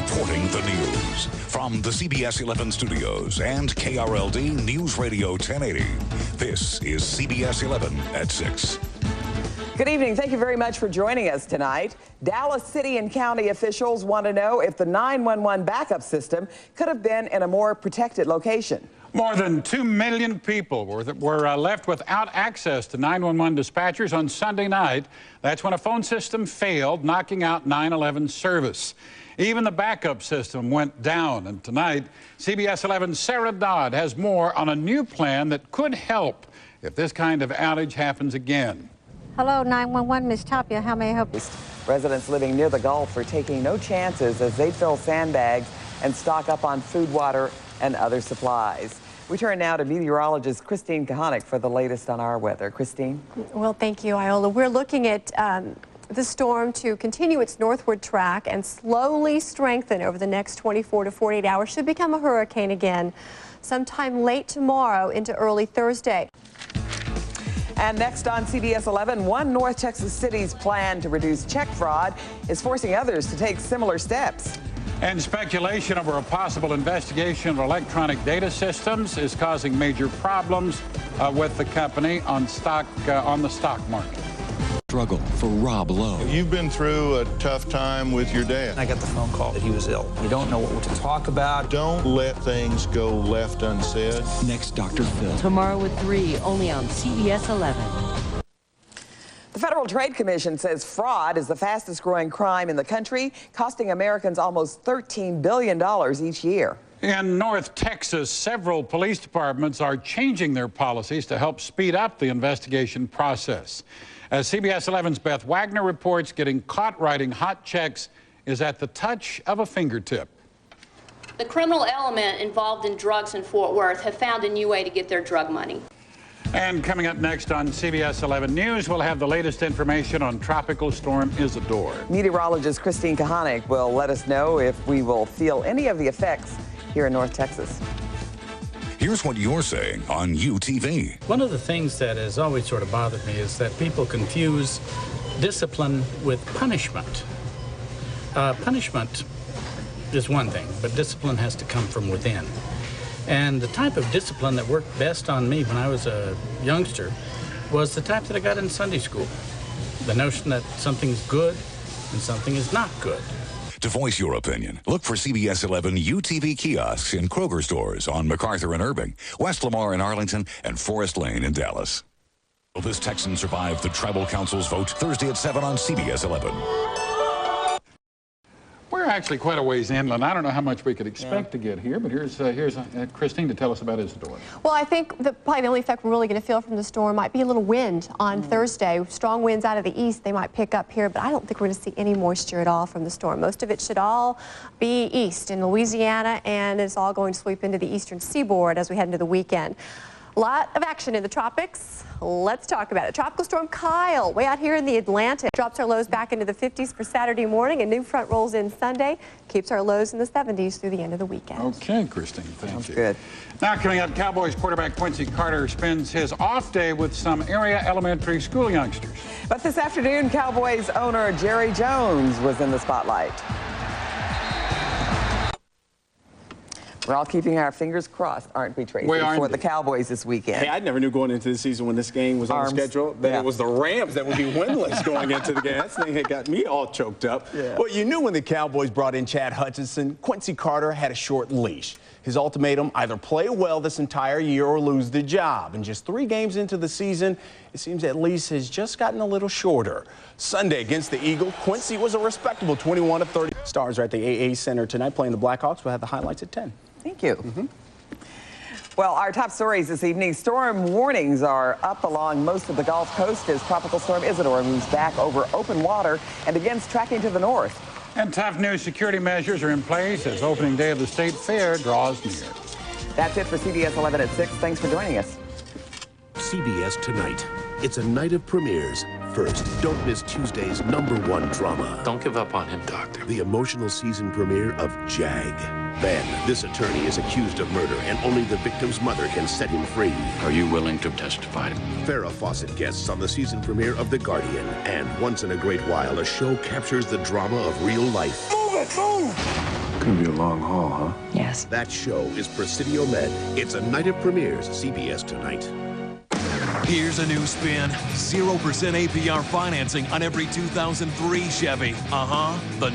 reporting the news. From the CBS 11 studios and KRLD News Radio 1080, this is CBS 11 at 6. Good evening. Thank you very much for joining us tonight. Dallas city and county officials want to know if the 911 backup system could have been in a more protected location. More than 2 million people were left without access to 911 dispatchers on Sunday night. That's when a phone system failed, knocking out 911 service. Even the backup system went down. And tonight, CBS 11's Sarah Dodd has more on a new plan that could help if this kind of outage happens again. Hello, 911, Miss Tapia. How may I help you? Residents living near the Gulf are taking no chances as they fill sandbags and stock up on food, water, and other supplies. We turn now to meteorologist Christine Kahanick for the latest on our weather. Christine? Well, thank you, Iola. We're looking at the storm to continue its northward track and slowly strengthen over the next 24 to 48 hours. Should become a hurricane again sometime late tomorrow into early Thursday. And next on CBS 11, one North Texas city's plan to reduce check fraud is forcing others to take similar steps. And speculation over a possible investigation of electronic data systems is causing major problems with the company on the stock market. Struggle for Rob Lowe. You've been through a tough time with your dad. I got the phone call that he was ill. You don't know what to talk about. Don't let things go left unsaid. Next, Dr. Phil. Tomorrow at 3, only on CBS 11. The Federal Trade Commission says fraud is the fastest growing crime in the country, costing Americans almost $13 billion each year. In North Texas, several police departments are changing their policies to help speed up the investigation process. As CBS 11's Beth Wagner reports, getting caught writing hot checks is at the touch of a fingertip. The criminal element involved in drugs in Fort Worth have found a new way to get their drug money. And coming up next on CBS 11 News, we'll have the latest information on Tropical Storm Isidore. Meteorologist Christine Kahanick will let us know if we will feel any of the effects here in North Texas. Here's what you're saying on UTV. One of the things that has always sort of bothered me is that people confuse discipline with punishment. Punishment is one thing, but discipline has to come from within. And the type of discipline that worked best on me when I was a youngster was the type that I got in Sunday school. The notion that something's good and something is not good. To voice your opinion, look for CBS 11 UTV kiosks in Kroger stores on MacArthur and Irving, West Lamar in Arlington, and Forest Lane in Dallas. Will this Texan survive the Tribal Council's vote Thursday at 7 on CBS 11? We're actually quite a ways inland. I don't know how much we could expect to get here, but here's Christine to tell us about Isidore. Well, I think probably the only effect we're really going to feel from the storm might be a little wind on Thursday. Strong winds out of the east, they might pick up here, but I don't think we're going to see any moisture at all from the storm. Most of it should all be east in Louisiana, and it's all going to sweep into the eastern seaboard as we head into the weekend. A lot of action in the tropics. Let's talk about it. Tropical Storm Kyle, way out here in the Atlantic, drops our lows back into the 50s for Saturday morning. A new front rolls in Sunday, keeps our lows in the 70s through the end of the weekend. Okay, Christine, thank you. Good. Now coming up, Cowboys quarterback Quincy Carter spends his off day with some area elementary school youngsters. But this afternoon, Cowboys owner Jerry Jones was in the spotlight. We're all keeping our fingers crossed, aren't we, Tracy, for the Cowboys this weekend? Hey, I never knew going into the season when this game was on the schedule that it was the Rams that would be winless going into the game. That thing had got me all choked up. Yeah. Well, you knew when the Cowboys brought in Chad Hutchinson, Quincy Carter had a short leash. His ultimatum, either play well this entire year or lose the job. And just 3 games into the season, it seems at least has just gotten a little shorter. Sunday against the Eagles, Quincy was a respectable 21 of 30. Stars are at the AA Center tonight playing the Blackhawks. We'll have the highlights at 10. Thank you. Well, our top stories this evening. Storm warnings are up along most of the Gulf Coast as Tropical Storm Isidore moves back over open water and begins tracking to the north. And tough new security measures are in place as opening day of the State Fair draws near. That's it for CBS 11 at 6. Thanks for joining us. CBS Tonight. It's a night of premieres. First, don't miss Tuesday's #1 drama. Don't give up on him, Doctor. The emotional season premiere of Jag. Then, this attorney is accused of murder, and only the victim's mother can set him free. Are you willing to testify? FARRAH FAWCETT guests on the season premiere of The Guardian. And once in a great while, a show captures the drama of real life. Move it, move! Gonna be a long haul, huh? Yes. That show is Presidio Med. It's a night of premieres, CBS Tonight. Here's a new spin. 0% APR financing on every 2003 Chevy. The